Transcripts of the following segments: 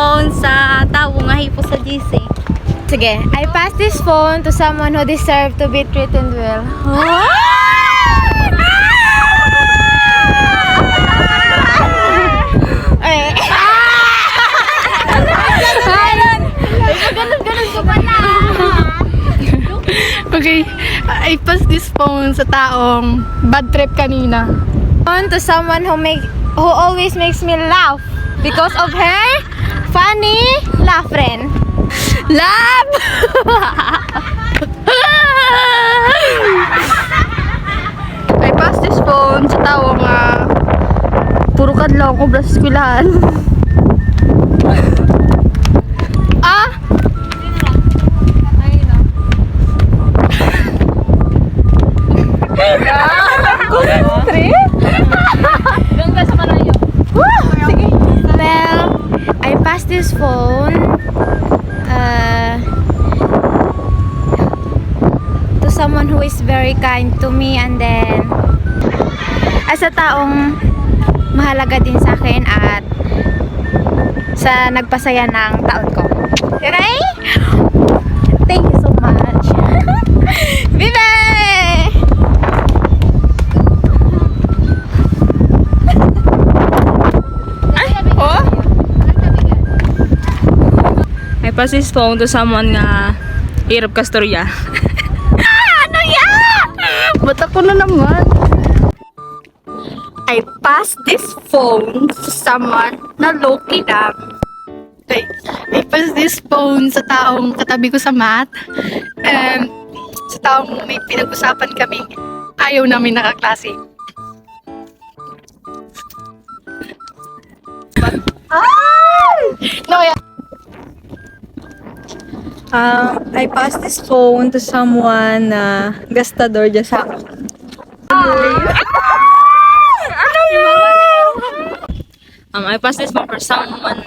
phone sa tao nga hipo sa GC. Sige, I pass this phone to someone who deserve to be treated well. Okay, I pass this phone sa taong bad trip kanina. On to someone who always makes me laugh because of her funny laugh friend. Love! I pass this phone sa taong puro kadlaw ko sa eskwelahan. Well, I pass this phone to someone who is very kind to me, and then as a taong mahalaga din sa akin at sa nagpasaya ng taon ko. Okay? Thank you so much. Vive! I pass this phone to someone nga hirap kastorya. Ano yan? Ba't ako na naman? I pass this phone to someone na low-key lang. Okay. I pass this phone sa taong katabi ko sa math. And sa taong may pinag-usapan kami, ayaw namin nakaklase. No, yeah. I pass this phone to someone na gastador dyan sa akin. Ano yun? I pass this phone for someone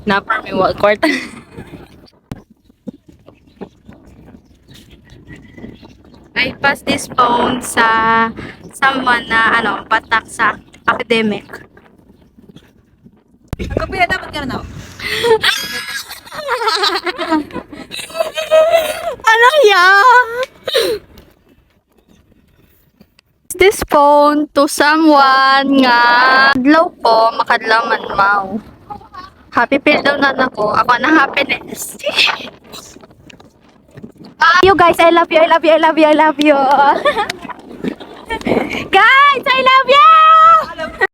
na for me what court. I pass this phone sa someone na patak sa academic. Ang kapila dapat ka na. Ano yan? This phone to someone nga adlaw ko makadlaman mau. Happy feel daw na ako. Ako na happiness. You guys, I love you, I love you, I love you, I love you.